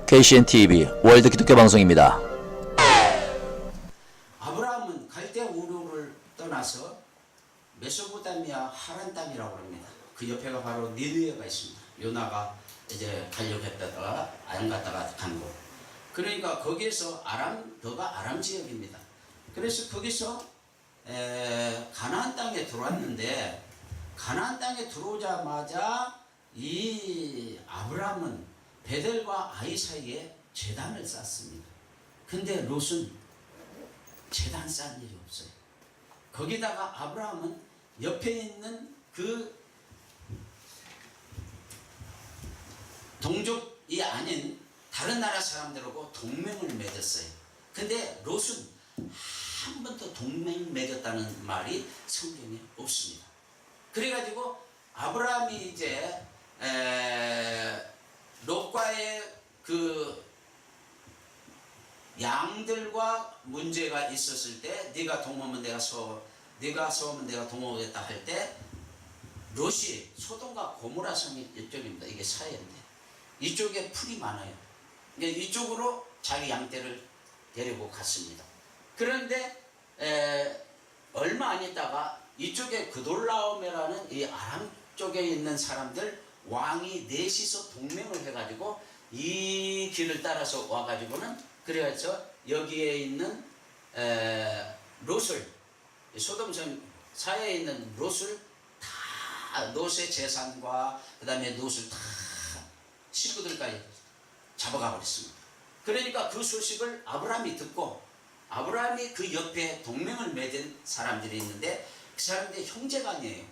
KCN-TV 월드 기독교 방송입니다. 아브라함은 갈대 우르를 떠나서 메소포타미아 하란 땅이라고 합니다. 그 옆에가 바로 니느웨가 있습니다. 요나가 이제 가려고 했다가 안 갔다가 간 곳. 그러니까 거기에서 더가 아람 지역입니다. 그래서 거기서 가나안 땅에 들어왔는데, 가나안 땅에 들어오자마자 이 아브라함은 베델과 아이 사이에 제단을 쌓습니다. 근데 롯은 제단 쌓은 일이 없어요. 거기다가 아브라함은 옆에 있는 그 동족이 아닌 다른 나라 사람들하고 동맹을 맺었어요. 근데 롯은 한 번도 동맹 맺었다는 말이 성경에 없습니다. 그래가지고 아브라함이 이제 롯과의 그 양들과 문제가 있었을 때, 네가 동하면 내가 서, 네가 서면 내가 동하겠다 할 때, 롯이 소돔과 고모라 성이 이쪽입니다. 이게 사해인데 이쪽에 풀이 많아요. 그러니까 이쪽으로 자기 양떼를 데리고 갔습니다. 그런데 얼마 안 있다가 이쪽에 그돌라오메라는 이 아람 쪽에 있는 사람들 왕이 넷이서 동맹을 해가지고 이 길을 따라서 와가지고는, 그래서 여기에 있는 롯을, 소돔성 사이에 있는 롯을 다, 롯의 재산과 그 다음에 롯을 다 식구들까지 잡아가 버렸습니다. 그러니까 그 소식을 아브라함이 듣고, 아브라함이 그 옆에 동맹을 맺은 사람들이 있는데 그 사람들이 형제가 아니에요.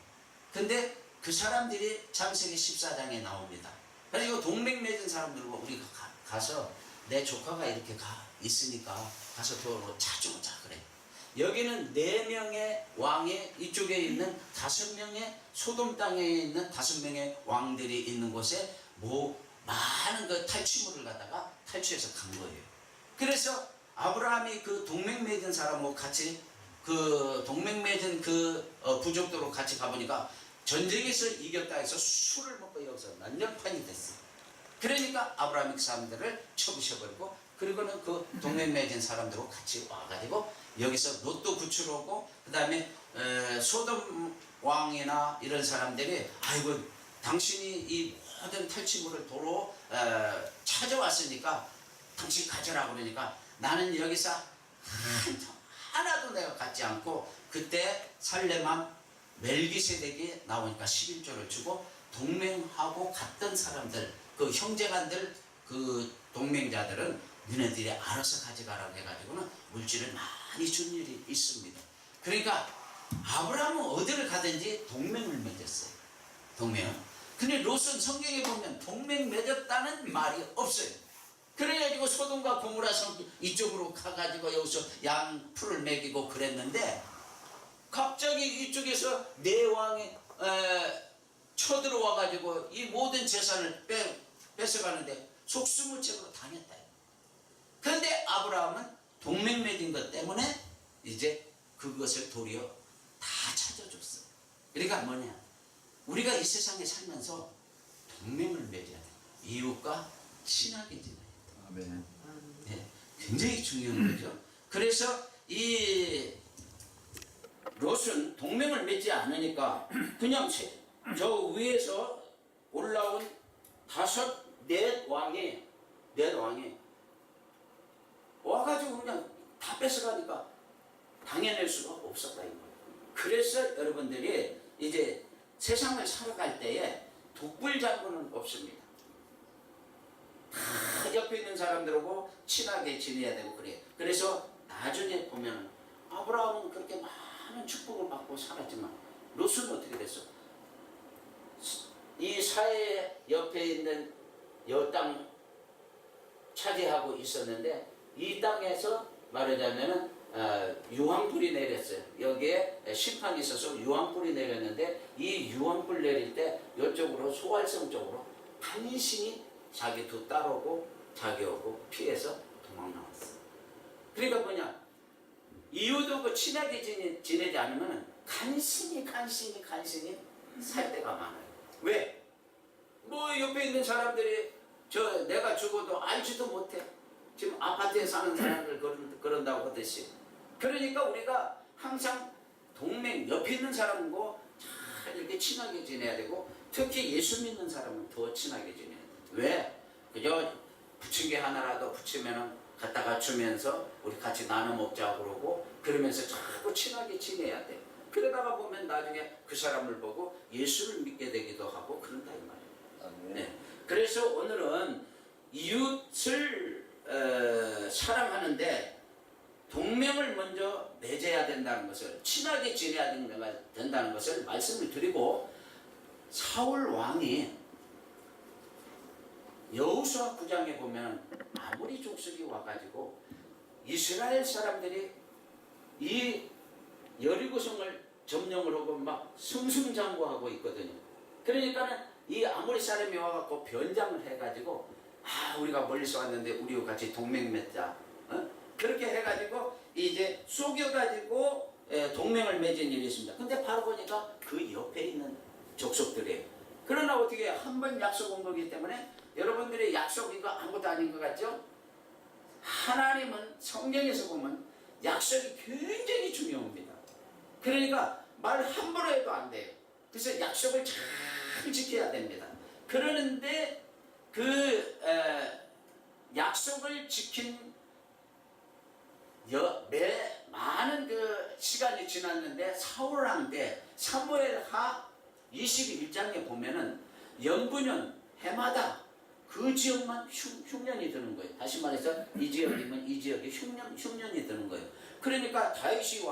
근데 그 사람들이 창세기 14장에 나옵니다. 그래서 동맹 맺은 사람들과 우리가 가서 내 조카가 이렇게 있으니까 가서 더 찾아오자 그래. 여기는 4명의 왕의, 이쪽에 있는 5명의 소돔 땅에 있는 5명의 왕들이 있는 곳에 많은 그 탈취물을 갖다가 탈취해서 간 거예요. 그래서 아브라함이 그 동맹 맺은 사람하고 같이, 그 동맹 맺은 그 부족도로 같이 가보니까 전쟁에서 이겼다 해서 술을 먹고 여기서 난장판이 됐어요. 그러니까 아브라함이 그 사람들을 쳐부셔버리고, 그리고는 그 동맹 맺은 사람들하고 같이 와가지고 여기서 롯도 구출하고, 그 다음에 소돔 왕이나 이런 사람들이, 아이고 당신이 이 모든 탈취물을 도로 찾아왔으니까 당신 가져라 그러니까, 나는 여기서 하나도 내가 갖지 않고, 그때 살레만 멜기세덱이 나오니까 11조를 주고, 동맹하고 갔던 사람들, 그 형제간들, 그 동맹자들은 너네들이 알아서 가져가라고 해가지고는 물질을 많이 준 일이 있습니다. 그러니까 아브라함은 어디를 가든지 동맹을 맺었어요. 동맹. 근데 롯은 성경에 보면 동맹 맺었다는 말이 없어요. 그래가지고 소돔과 고모라 성 이쪽으로 가가지고 여기서 양 풀을 먹이고 그랬는데, 갑자기 이쪽에서 네 왕이 쳐들어와가지고 이 모든 재산을 뺏어가는데 속수무책으로 당했다. 그런데 아브라함은 동맹 맺은 것 때문에 이제 그것을 도리어 다 찾아줬어. 그러니까 뭐냐, 우리가 이 세상에 살면서 동맹을 맺어야 돼. 이웃과 친하게 지내야 돼. 아멘. 네, 굉장히 중요한 거죠. 그래서 이 롯은 동맹을 맺지 않으니까 그냥 저 위에서 올라온 넷 왕이 와가지고 그냥 다 뺏어가니까 당해낼 수가 없었다 이거예요. 그래서 여러분들이 이제 세상을 살아갈 때에 독불장군은 없습니다. 다 옆에 있는 사람들하고 친하게 지내야 되고 그래요. 그래서 나중에 보면 아브라함은 그렇게 많은 축복을 받고 살았지만 롯은 어떻게 됐어? 이 사해 옆에 있는 여 땅 차지하고 있었는데, 이 땅에서 말하자면은 유황불이 내렸어요. 여기에 심판이 있어서 유황불이 내렸는데, 이 유황불 내릴 때 이쪽으로 소활성 쪽으로 간신히 자기 두 딸하고 자기하고 피해서 도망 나왔어. 그러니까 뭐냐, 이유도 그 친하게 지내지 않으면 간신히 살 때가 많아요. 왜? 뭐 옆에 있는 사람들이 내가 죽어도 알지도 못해. 지금 아파트에 사는 사람들 그런다고 하듯이. 그러니까 우리가 항상 동맹, 옆에 있는 사람과 잘 이렇게 친하게 지내야 되고, 특히 예수 믿는 사람은 더 친하게 지내야 돼. 왜? 그저 부침개 하나라도 부치면은 갖다가 주면서 우리 같이 나눠 먹자고 그러고, 그러면서 자꾸 친하게 지내야 돼. 그러다가 보면 나중에 그 사람을 보고 예수를 믿게 되기도 하고 그런다 이 말이에요. 네. 그래서 오늘은 이웃을 사랑하는데 동맹을 먼저 맺어야 된다는 것을, 친하게 지내야 된다는 것을 말씀을 드리고, 사울 왕이 여호수아 9장에 보면 아무리 족속이 와가지고 이스라엘 사람들이 이 여리고성을 점령을 하고 막 승승장구하고 있거든요. 그러니까는 이 아모리 사람이 와갖고 변장을 해가지고, 우리가 멀리서 왔는데 우리와 같이 동맹 맺자, 그렇게 해가지고 이제 속여가지고 동맹을 맺은 일이 있습니다. 근데 바로 보니까 그 옆에 있는 족속들이에요. 그러나 어떻게 한 번 약속 온 거기 때문에, 여러분들의 약속이 아무것도 아닌 것 같죠? 하나님은 성경에서 보면 약속이 굉장히 중요합니다. 그러니까 말 함부로 해도 안 돼요. 그래서 약속을 잘 지켜야 됩니다. 그러는데 그 약속을 지킨 많은 그 시간이 지났는데, 사울왕 때 사무엘하 21장에 보면은 영부년 해마다 그 지역만 흉년이 드는 거예요. 다시 말해서 이 지역이면 이 지역에 흉년이 드는 거예요. 그러니까 다윗이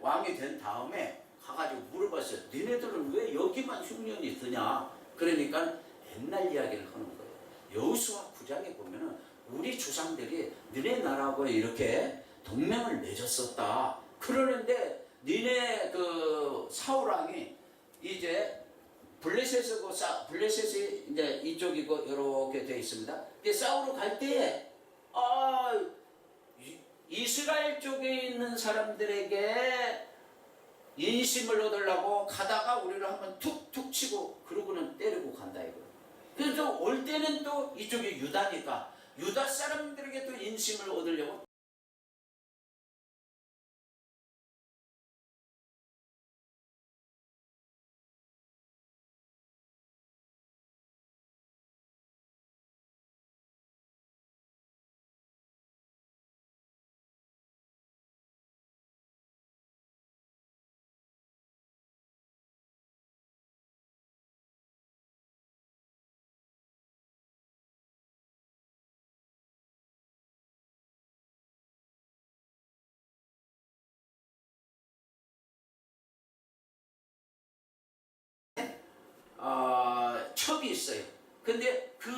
왕이 된 다음에 가가지고 물어봤어요. 니네들은 왜 여기만 흉년이 드냐? 그러니까 옛날 이야기를 하는 거예요. 여호수아 9장에 보면은 우리 조상들이 너네 나라하고 이렇게 동맹을 맺었었다. 그러는데 니네 그 사울왕이 이제 블레셋이 이제 이쪽이고 이렇게 되어 있습니다. 근데 싸우러 갈 때에 이스라엘 쪽에 있는 사람들에게 인심을 얻으려고 가다가 우리를 한번 툭툭 치고 그러고는 때리고 간다 이거예요. 그래서 올 때는 또 이쪽이 유다니까 유다 사람들에게 또 인심을 얻으려고 첩이 있어요. 근데 그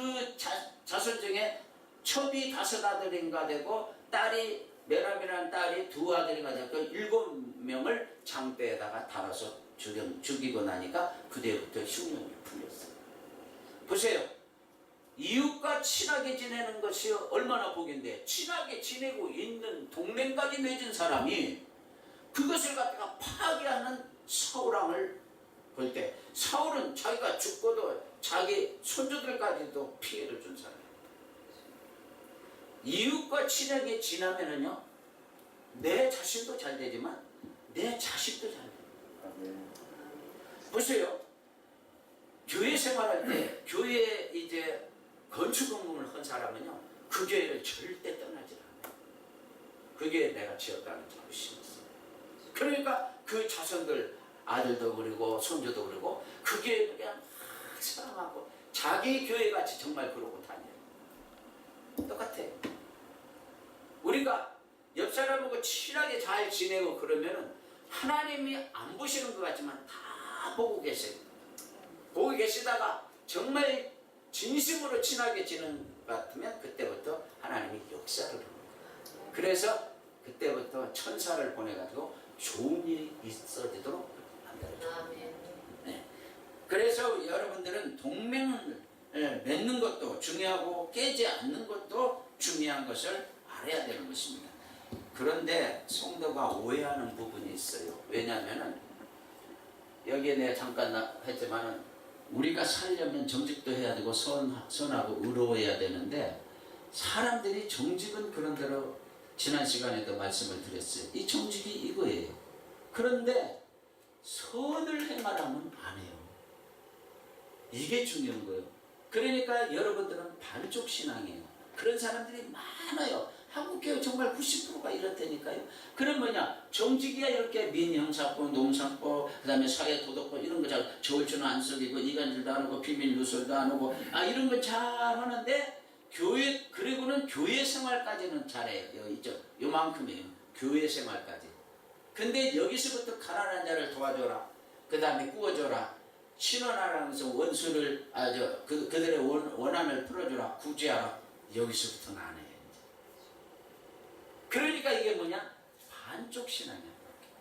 자손 중에 첩이 5아들인가 되고 딸이 메라미라는 딸이 2아들인가 되고 7명을 장대에다가 달아서 죽이고 나니까 그때부터 흉년이 풀렸어요. 보세요. 이웃과 친하게 지내는 것이 얼마나 복인데, 친하게 지내고 있는 동맹까지 맺은 사람이 그것을 갖다가 파괴하는 사울왕을 볼 때, 사울은 자기가 죽고도 자기 손주들까지도 피해를 준 사람이에요. 이웃과 친하게 지나면은요, 내 자신도 잘 되지만 내 자식도 잘 돼요. 보세요. 교회 생활할 때, 교회에 이제 건축 공무를 한 사람은요, 그 교회를 절대 떠나지 않아요. 그 교회 내가 지었다는 자부심이 있어요. 그러니까 그 자손들, 아들도 그리고 손주도 그리고 그 교회를 그냥 막 사랑하고 자기 교회같이 정말 그러고 다녀요. 똑같아요. 우리가 옆 사람하고 친하게 잘 지내고 그러면은 하나님이 안 보시는 것 같지만 다 보고 계세요. 보고 계시다가 정말 진심으로 친하게 지내는 것 같으면 그때부터 하나님이 역사를 하는 거예요. 그래서 그때부터 천사를 보내가지고 좋은 일이 있어지도록 만들어줘요. 네. 그래서 여러분들은 동맹을 맺는 것도 중요하고 깨지 않는 것도 중요한 것을 알아야 되는 것입니다. 그런데 성도가 오해하는 부분이 있어요. 왜냐하면 여기에 내가 잠깐 했지만은 우리가 살려면 정직도 해야 되고 선하고 의로워야 되는데 사람들이 정직은 그런대로 지난 시간에도 말씀을 드렸어요. 이 정직이 이거예요. 그런데 선을 행하라면 안 해요. 이게 중요한 거예요. 그러니까 여러분들은 반쪽 신앙이에요. 그런 사람들이 많아요. 한국교회 정말 90%가 이렇다니까요. 그럼 뭐냐? 정직이야 이렇게 민형사법, 농사법, 그 다음에 사회도덕법 이런 거 잘 저울주는 안 속이고 이간질도 안 하고 비밀 누설도 안 하고 이런 거 잘 하는데 교회 그리고는 교회 생활까지는 잘해요. 요만큼이에요. 교회 생활까지. 근데 여기서부터 가난한 자를 도와줘라. 그 다음에 구워줘라. 신원하라면서 원수를 그들의 원한을 풀어주라. 구제하라. 여기서부터는 안 해요. 그러니까 이게 뭐냐? 반쪽 신앙이야.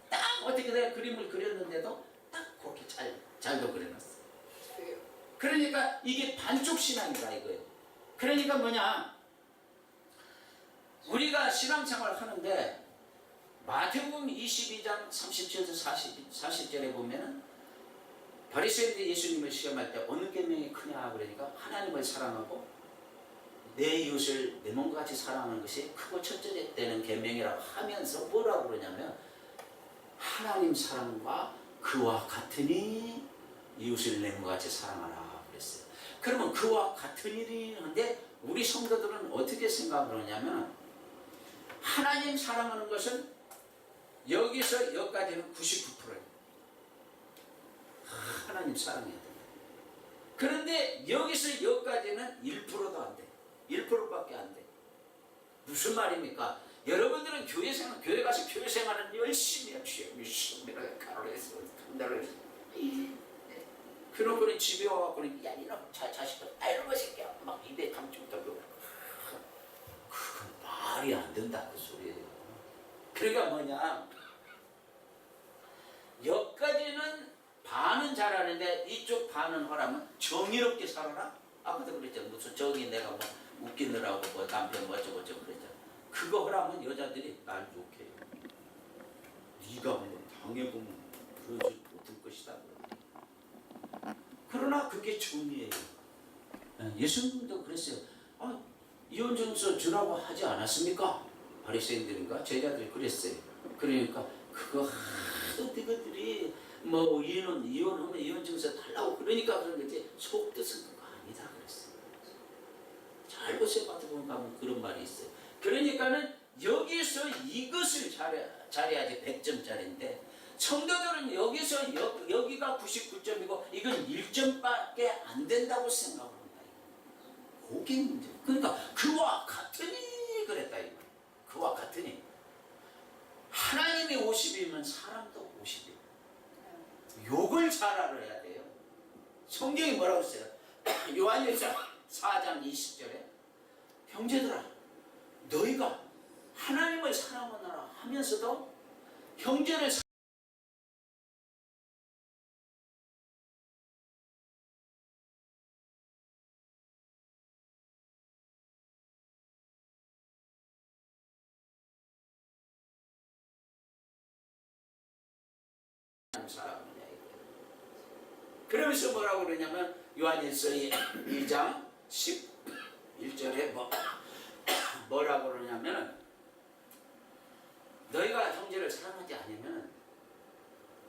딱 어떻게 내가 그림을 그렸는데도 딱 그렇게 잘도 그려놨어. 그러니까 이게 반쪽 신앙이다 이거예요. 그러니까 뭐냐? 우리가 신앙생활 하는데 마태복음 22장 37절 40절에 보면은 바리새인들이 예수님을 시험할 때 어느 계명이 크냐 그러니까 하나님을 사랑하고 내 이웃을 내 몸과 같이 사랑하는 것이 크고 첫째 되는 계명이라고 하면서 뭐라고 그러냐면 하나님 사랑과 그와 같으니 이웃을 내 몸과 같이 사랑하라 그랬어요. 그러면 그와 같은 일이 하는데 우리 성도들은 어떻게 생각을 하냐면 하나님 사랑하는 것은 여기서 여기까지는 99%예요. 하나님 사랑해야 돼. 그런데 여기서 여기까지는 1%도 안 돼. 1%밖에 안 돼. 무슨 말입니까? 여러분들은 교회 가서 교회 생활은 열심히 해요. 열심히 가로해서 간다로 해서 그러고는 집에 와갖고는 야 이놈 자식들 이놈의 새끼야 막 입에 감추고 그건 말이 안 된다 그 소리예요. 그러니까 뭐냐 여기까지는 반은 잘하는데 이쪽 반은 하라면 정의롭게 살아라. 아까도 그랬잖아. 무슨 저기 내가 뭐 웃기느라고 뭐 남편 뭐 어쩌고저쩌고 그랬잖아. 그거 하라면 여자들이 날 욕해요. 네가 뭐 당해보면 그러지 못할 것이다. 그러나 그게 정의예요. 예수님도 그랬어요. 이혼증서 주라고 하지 않았습니까? 바리새인들인가 제자들이 그랬어요. 그러니까 그거 하도 그들이 뭐 이혼하면 이혼증서 달라고 그러니까 그런 거지 속뜻은 그거 아니다 그랬어요. 잘 보세요. 마태복음 그런 말이 있어요. 그러니까는 여기서 이것을 잘해야지 100점짜리인데 성도들은 여기서 여기가 99점이고 이건 1점밖에 안 된다고 생각을 한다. 그게 문제. 그러니까 그와 같으니 그랬다 이거. 그와 같으니 하나님이 50이면 사람도 50이에요. 욕을 잘 알아야 돼요. 성경이 뭐라고 했어요? 요한일서 4장 20절에 형제들아 너희가 하나님을 사랑하느라 하면서도 형제를 사랑하느냐 그러면서 뭐라고 그러냐면 요한일서 2장 11절에 뭐라고 그러냐면 너희가 형제를 사랑하지 않으면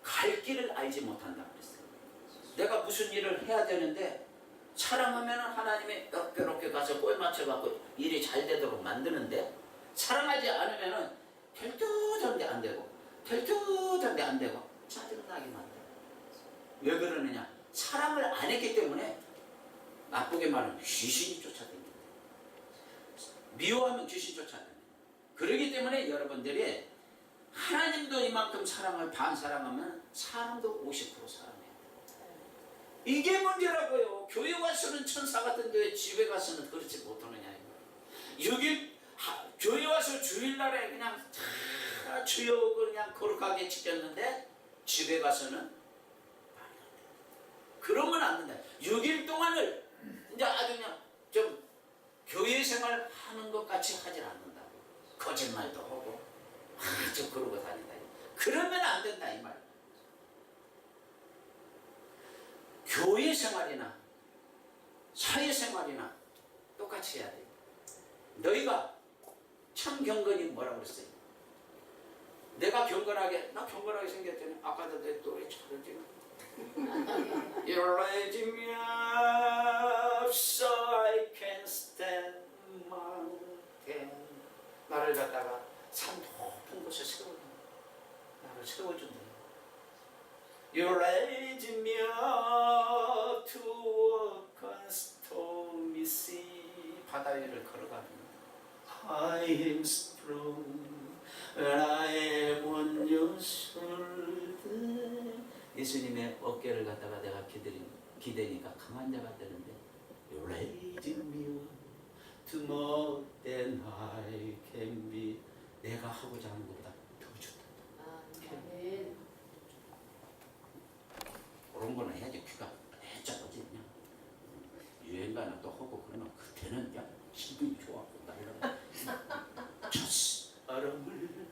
갈 길을 알지 못한다 그랬어요. 내가 무슨 일을 해야 되는데 사랑하면 하나님이 이렇게 가서 꼴 맞춰갖고 일이 잘 되도록 만드는데 사랑하지 않으면 될듯한데 안 되고 될듯한데 안 되고 짜증나게 만들어요. 왜 그러느냐? 사랑을 안 했기 때문에 나쁘게 말하면 귀신이 쫓아다닙니다. 미워하면 귀신 쫓아다닙니다. 그렇기 때문에 여러분들이 하나님도 이만큼 사랑을 반 사랑하면 사람도 50% 사랑해야 돼요. 이게 문제라고요. 교회 와서는 천사 같은데 왜 집에 가서는 그렇지 못하느냐. 교회 와서 주일날에 그냥 다 주여 그냥 거룩하게 지켰는데 집에 가서는 그러면 안 된다. 6일 동안을 이제 아주 그냥 좀 교회 생활 하는 것 같이 하질 않는다고. 거짓말도 하고 아주 그러고 다닌다. 그러면 안 된다 이 말. 교회 생활이나 사회생활이나 똑같이 해야 돼. 너희가 참 경건이 뭐라고 그랬어요? 내가 경건하게, 나 경건하게 생겼더니 아까도 내 노래 잘하지. You raise me up so I can stand mountain. 나를 갖다가 산 높은 곳에 세워준다. 나를 세워준다. You raise me up to walk on stormy sea. 바다 위를 걸어가는 I am strong and I am on your shoulder. 예수님의 어깨를 갖다가 내가 기대니까 강한 자가 되는데 You raise me up to more than I can be. 내가 하고자 하는 것보다 더 좋다. 아멘. 그런 거는 해야지. 귀가 해자거지 그냥. 유행가는 또 하고 그러면 그때는 그냥 기분이 좋아하고 날라가. 첫사랑을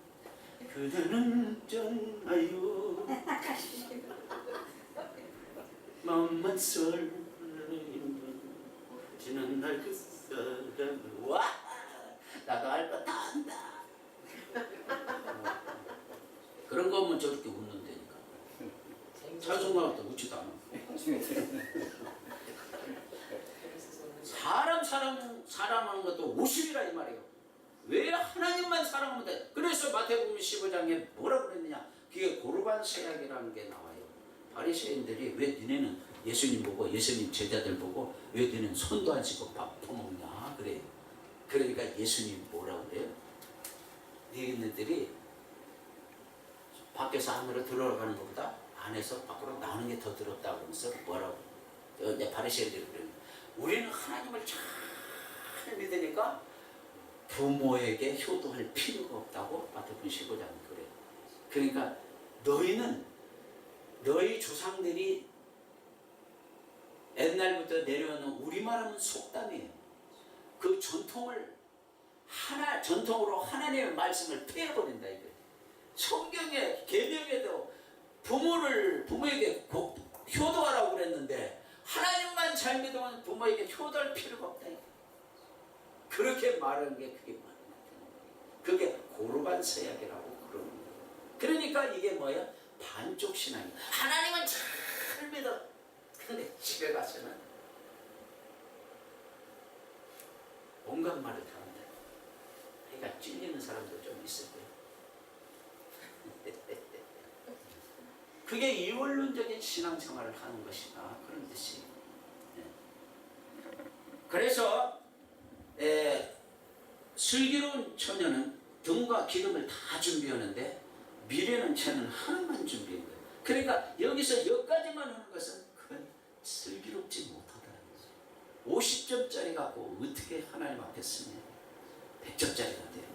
그대는 잖아요. 마음만 설레는 지난 날 그 사람을 와 나도 알 거 다 안다. 그런 거 하면 저렇게 웃는다니까. 찬송가할 때 웃지도 않아. 사랑하는 것도 50이라 이 말이에요. 왜 하나님만 사랑하면 돼? 그래서 마태복음 15장에 뭐라고 그랬느냐? 그게 고르반 세약이라는 게 나와요. 바리새인들이 왜 니네는 예수님 보고 예수님 제자들 보고 왜 니네는 손도 안 씻고 밥 퍼먹냐 그래요. 그러니까 예수님 뭐라고 그래요? 니네들이 밖에서 안으로 들어가는 것보다 안에서 밖으로 나오는 게 더 더럽다고 그러면서 뭐라고 이제 바리새인들이 그래요. 우리는 하나님을 잘 믿으니까 부모에게 효도할 필요가 없다고 마태복음 15장에 그래요. 그러니까 너희 조상들이 옛날부터 내려오는 우리말하면 속담이에요. 그 전통으로 하나님의 말씀을 폐해버린다 이거예요. 성경에 계명에도 부모에게 효도하라고 그랬는데 하나님만 잘 믿으면 부모에게 효도할 필요가 없다. 그렇게 말하는 게 그게 말이 안 되는 거예요. 그게 고르반 서약이라고 그러는 거예요. 그러니까 이게 뭐예요? 반쪽 신앙이에요. 하나님은 잘 믿어. 근데 집에 가서는 온갖 말을 다 한다. 그러니까 찔리는 사람도 좀 있을 거예요. 그게 이원론적인 신앙생활을 하는 것이다. 그런 뜻이에요. 그래서 슬기로운 처녀는 등과 기름을 다 준비하는데 미래는 쟤는 하나만 준비한 거예요. 그러니까 여기서 여기까지만 하는 것은 그건 슬기롭지 못하다는 거죠. 50점짜리 갖고 어떻게 하나님 앞에 쓰냐. 100점짜리가 돼요.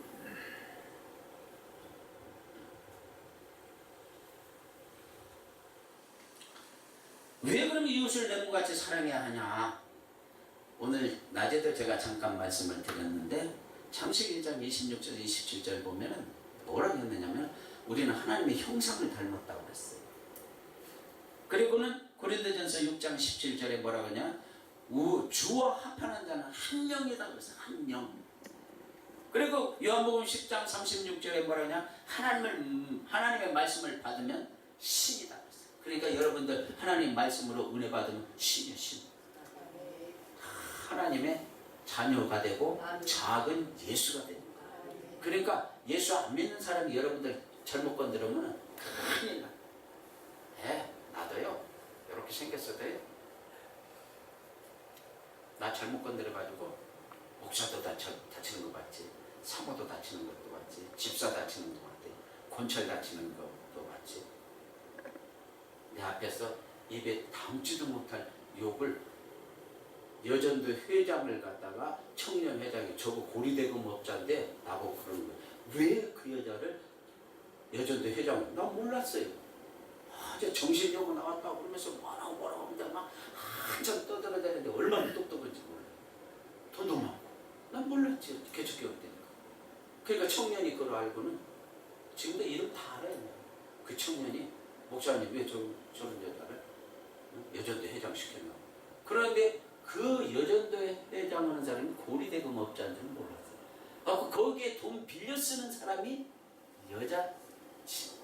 왜 그럼 이웃을 내 몸같이 사랑해야 하냐? 오늘 낮에도 제가 잠깐 말씀을 드렸는데 창세기 1장 26절 27절 보면은 뭐라고 했느냐면 우리는 하나님의 형상을 닮았다고 그랬어요. 그리고는 고린도전서 6장 17절에 뭐라고 하냐? 주와 합하는 자는 한 명이다 그랬어요. 한 명. 그리고 요한복음 10장 36절에 뭐라고 하냐? 하나님의 말씀을 받으면 신이다 그랬어요. 그러니까 여러분들 하나님 말씀으로 은혜 받으면 신이요 신. 하나님의 자녀가 되고 작은 예수가 되는 거예요. 그러니까 예수 안 믿는 사람이 여러분들 잘못 건드리면 큰일 나. 나도요. 이렇게 생겼어도요. 나 잘못 건드려가지고 목사도 다치는 거 봤지. 사모도 다치는 것도 봤지. 집사 다치는 거 봤지. 권철 다치는 것도 봤지. 내 앞에서 입에 담지도 못할 욕을 여전도 회장을 갖다가 청년 회장이 저거 고리대금 업자인데 나보고 그러는 거예요. 왜 그 여자를 여전도 회장을 나 몰랐어요. 저 정신력으로 나왔다고 그러면서 뭐라고 하는데 막 한참 떠들어대는데 얼마나 똑똑한지 몰라요. 돈도 많고 난 몰랐지. 개척교육 때니까. 그러니까 청년이 그걸 알고는 지금도 이름 다 알아요. 그 청년이 목사님 왜 저런 여자를 여전도 회장 시켰나. 그런데 그 여전도 회장하는 사람이 고리대금 업자인 줄은 몰랐어요. 거기에 돈 빌려 쓰는 사람이 여자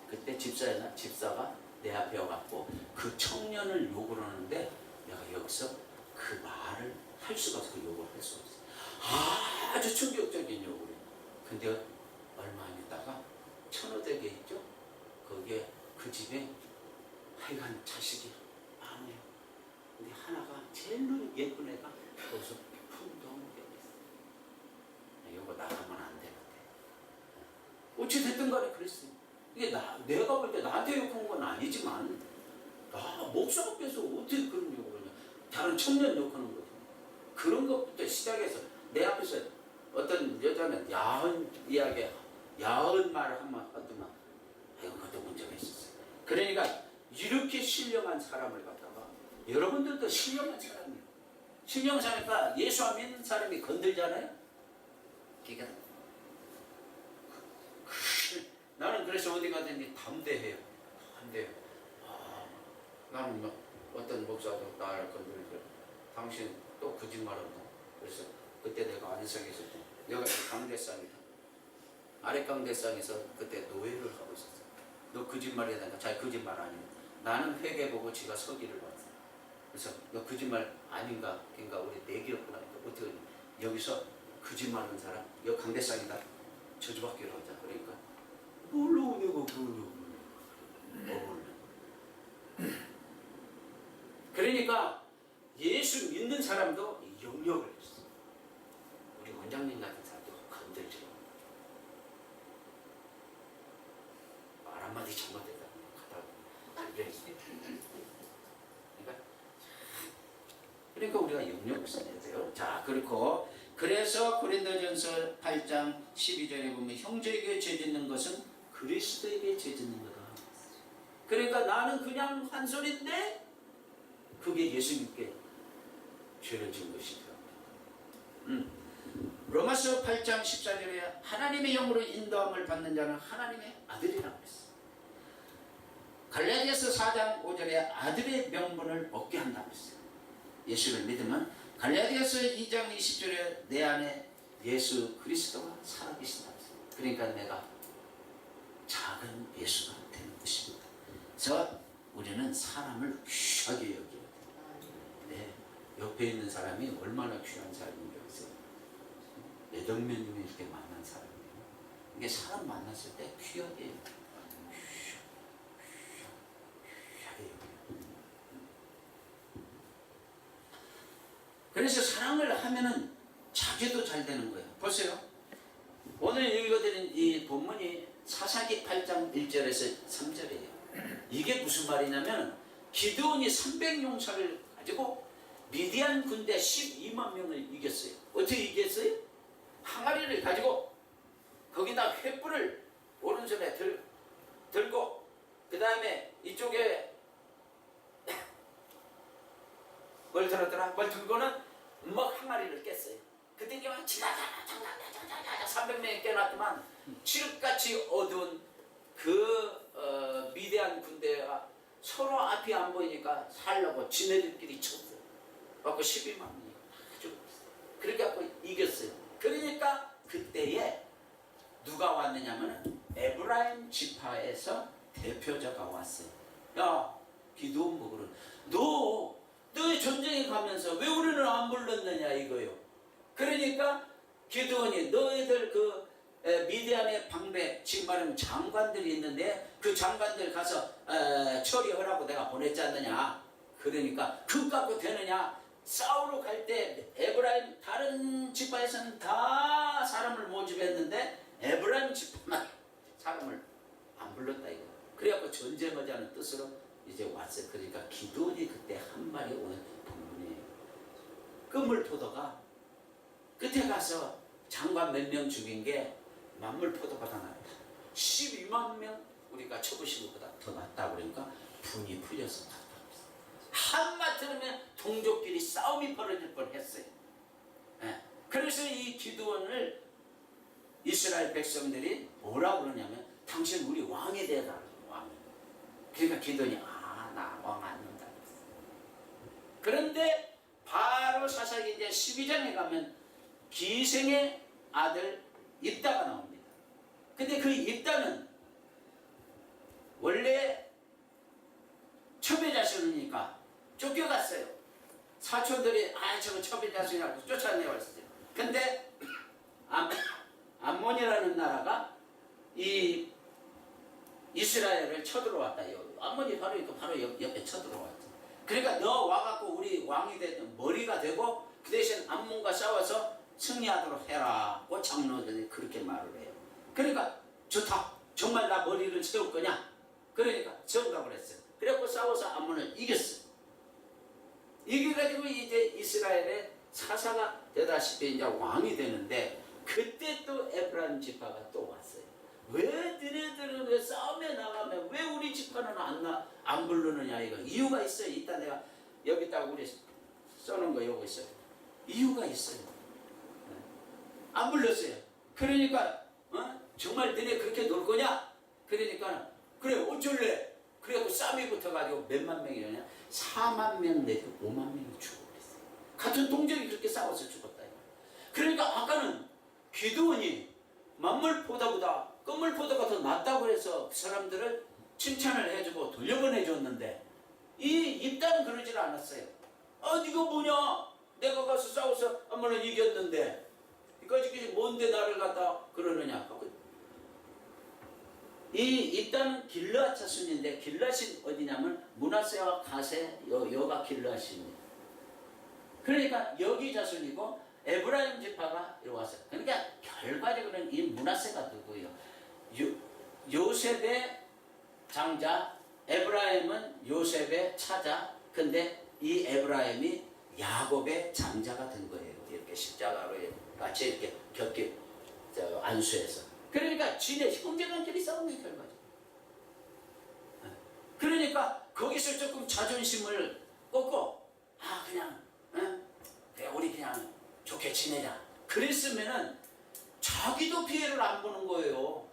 그때 집사가 내 앞에 와갖고 그 청년을 욕을 하는데 내가 여기서 그 말을 할 수가 없어. 그 욕을 할 수가 없어. 아주 충격적인 욕을 해. 근데 얼마 안 있다가 천호대교에 있죠? 거기에 그 집에 하여간 자식이 많아요. 근데 하나가 제일 예쁜 애가 거기서 풍덩하게 있어. 이거 나가면 안 되는데. 어찌 됐든 간에 그랬어요. 이게 내가 볼 때 나한테 욕한 건 아니지만 나 목숨 앞에서 어떻게 그런 욕을 하냐. 다른 청년 욕하는 거죠. 그런 것부터 시작해서 내 앞에서 어떤 여자는 야한 이야기, 야한 말을 한번 하더만 그것도 문제가 있었어요. 그러니까 이렇게 신령한 사람을 갖다가 여러분들도 신령한 사람이에요. 신령한 사람이니까 예수 안 믿는 사람이 건들잖아요. 그러니까 나는 그래서 어디 가든지 담대해요. 담대해요. 나는 뭐 어떤 목사도 나를 건들고 당신 또 거짓말한다. 그래서 그때 내가 안성에 있을 때 내가 강대상이다. 아랫강대상에서 그때 노예를 하고 있었어. 너 거짓말해야 된다. 자기 거짓말 아니면 나는 회개보고 지가 서기를 봤어. 그래서 너 거짓말 아닌가? 그러니까 우리 내기였구나. 어떻게 여기서 거짓말하는 사람 여기 강대상이다. 저주받기로 하자. 그러니까 뭘로 내가 그걸로 그러니까 예수 믿는 사람도 영역을 했어. 우리 원장님 같은 사람도 건들지 말 한마디 잘못했다 갖다 달려있어. 그러니까 우리가 영역을 써야 돼요. 자, 그렇고 그래서 고린도전서 8장 12절에 보면 형제에게 죄 짓는 것은 그리스도에게 죄 짓는 거다. 그러니까 나는 그냥 한 소리인데 그게 예수님께 죄를 지은 것이다. 로마서 8장 14절에 하나님의 영으로 인도함을 받는 자는 하나님의 아들이라고 했어. 갈라디아서 4장 5절에 아들의 명분을 얻게 한다고 했어요. 예수를 믿으면 갈라디아서 2장 20절에 내 안에 예수 그리스도가 살아계신다고 했어요. 그러니까 내가 작은 예수가 되는 것입니다. 그래서 우리는 사람을 귀하게 여겨야 돼요. 네, 옆에 있는 사람이 얼마나 귀한 사람인지 아세요? 매덕면님이 이렇게 만난 사람이에요. 이게 사람 만났을 때 귀하게 여겨요. 그래서 사랑을 하면은 자기도 잘 되는 거예요. 보세요. 오늘 읽어드린 이 본문이 사사기 8장 1절에서 3절이에요. 이게 무슨 말이냐면 기드온이 300용사를 가지고 미디안 군대 12만 명을 이겼어요. 어떻게 이겼어요? 항아리를 가지고 거기다 횃불을 오른손에 들고 그 다음에 이쪽에 뭘 들었더라? 뭘 들고는 막 항아리를 깼어요. 그때 이게 막 지나자자자자자 300명이 깨놨더만 칠흑같이 어두운 그 미대한 군대가 서로 앞이 안 보이니까 살려고 지네들끼리 쳤어요. 그래서 12만 명이 아주 그렇게 갖고 이겼어요. 그러니까 그때에 누가 왔느냐면 에브라임 지파에서 대표자가 왔어요. 야, 기드온 보고는 너 전쟁에 가면서 왜 우리는 안 불렀느냐 이거요. 그러니까 기드온이 너희들 그 미디안의 방배 지금 말하면 장관들이 있는데 그 장관들 가서 처리하라고 내가 보냈지 않느냐. 그러니까 그 갖고 되느냐. 싸우러 갈 때 에브라임 다른 지파에서는 다 사람을 모집했는데 에브라임 지파만 사람을 안 불렀다 이거. 그래갖고 전쟁하자는 뜻으로 이제 왔어요. 그러니까 기드온이 그때 한 말이 오늘 본문이에요. 그물포도가 끝에 가서 장관 몇 명 죽인 게 만물포도보다 낫다. 12만 명 우리가 쳐부신 것보다 더 낫다. 그러니까 분이 풀려서 갔다. 한마 들으면 동족끼리 싸움이 벌어질 뻔했어요. 그래서 이 기드온을 이스라엘 백성들이 뭐라고 그러냐면 당신 우리 왕이 되어달라고 왕이. 그러니까 기드온이 나 왕 안 된다. 그런데 바로 사사기 이제 12장에 가면 기생의 아들 입다가 나옵니다. 근데 그 입다는 원래 첩외자손이니까 쫓겨갔어요. 사촌들이 저거 첩외자손이라고 쫓아내왔어요. 근데 암몬이라는 나라가 이 이스라엘을 쳐들어왔다. 암몬이 바로 옆에 쳐들어왔죠. 그러니까 너 와갖고 우리 왕이 되든 머리가 되고 그 대신 암몬과 싸워서 승리하도록 해라고 장로들이 그렇게 말을 해요. 그러니까 좋다. 정말 나 머리를 세울 거냐? 그러니까 정답을 했어요. 그래갖고 싸워서 암몬을 이겼어요. 이겨가지고 이제 이스라엘의 사사가 되다시피 이제 왕이 되는데 그때 또 에브라임 지파가 또 왔어요. 왜 너네들은 왜 싸움에 나가면 왜 우리 지파는 안 부르느냐 이거 이유가 있어요. 이따 내가 여기다가 우리 써놓은 거 요거 있어요. 이유가 있어요. 안 불렀어요. 그러니까 정말 너네 그렇게 놀 거냐? 그러니까 그래 어쩔래? 그래갖고 싸움이 붙어가지고 몇만 명이냐? 4만 명 내지 5만 명이 죽어버렸어요. 같은 동족이 그렇게 싸워서 죽었다. 그러니까 아까는 기드온이 만물보다보다 끝물보다가 더 낫다고 해서 그 사람들을 칭찬을 해주고 돌려보내줬는데 이 입다는 그러질 않았어요. 네가 뭐냐? 내가 가서 싸워서 한번은 이겼는데 이까지 뭔데 나를 갖다 그러느냐? 이 입다는 길르앗 자손인데 길르앗이 어디냐면 므낫세와 가세 여가 길르앗입니다. 그러니까 여기 자손이고 에브라임 지파가 이리 왔어요. 그러니까 결과적으로는 이 므낫세가 누구예요? 요셉의 장자, 에브라임은 요셉의 차자. 근데 이 에브라임이 야곱의 장자가 된 거예요. 이렇게 십자가로 같이 이렇게 겹게 안수해서. 그러니까 지네 형제간끼리 싸움의 결과죠. 그러니까 거기서 조금 자존심을 꺾고 그냥 우리 그냥 좋게 지내자. 그랬으면은 자기도 피해를 안 보는 거예요.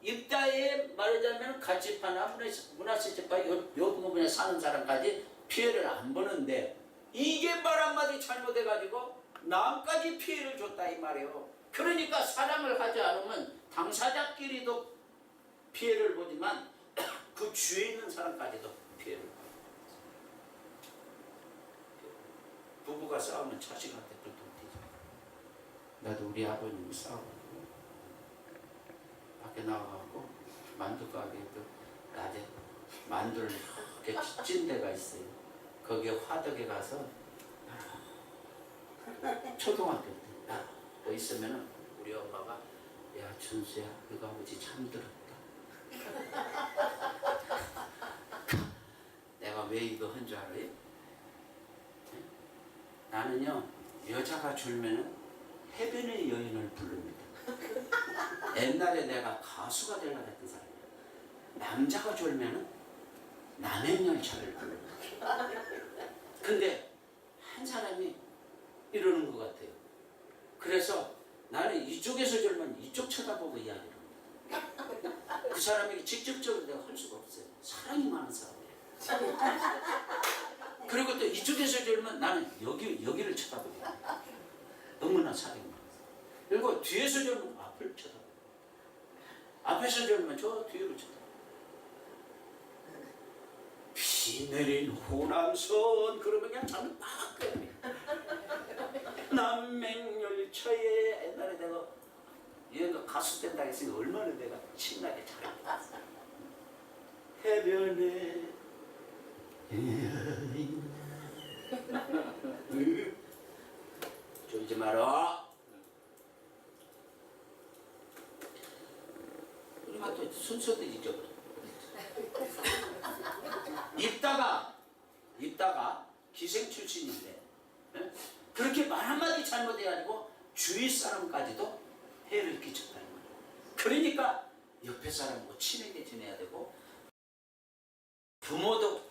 입다에 말하자면 갓지파나 므낫세 지파 요 부분에 사는 사람까지 피해를 안 보는데 이게 말 한마디 잘못해가지고 남까지 피해를 줬다 이 말이에요. 그러니까 사랑을 하지 않으면 당사자끼리도 피해를 보지만 그 주위에 있는 사람까지도 피해를 봐요. 부부가 싸우면 자식한테 불통튀죠. 나도 우리 아버님이 싸우고 밖에 나가고 만두 가게에도 낮에 만두를 이렇게 찐 데가 있어요. 거기에 화덕에 가서 초등학교 때 뭐 있으면은 우리 엄마가 야 준수야 너가 아버지 잠들었다. 내가 왜 이거 한 줄 알아요? 나는요 여자가 졸면은 해변의 여인을 부릅니다. 옛날에 내가 가수가 되려고 했던 사람이야. 남자가 졸면은 남행열차를 부릅니다. 근데 한 사람이 이러는 것 같아요. 그래서 나는 이쪽에서 졸면 이쪽 쳐다보고 이야기를 합니다. 그 사람에게 직접적으로 내가 할 수가 없어요. 사랑이 많은 사람이에요. 그리고 또 이쪽에서 졸면 나는 여기를 쳐다보고 너무나 사랑이 많아요. 그리고 뒤에서 졸면 앞을 쳐다보고 앞에서 졸면 저 뒤로 쳐다보고 비 내린 호남선 그러면 그냥 잠을 팍 깨요. 남맹열차에 옛날에 내가 이런 가수 된다 했으니 얼마나 내가 신나게 잘했겠어. 해변에 졸지 마라. 우리가 또 순서도 잊어버려. 입다가 기생 출신인데 그렇게 말 한마디 잘못해가지고 주위 사람까지도 해를 끼쳤다는 거예요. 그러니까 옆에 사람하고 친하게 지내야 되고 부모도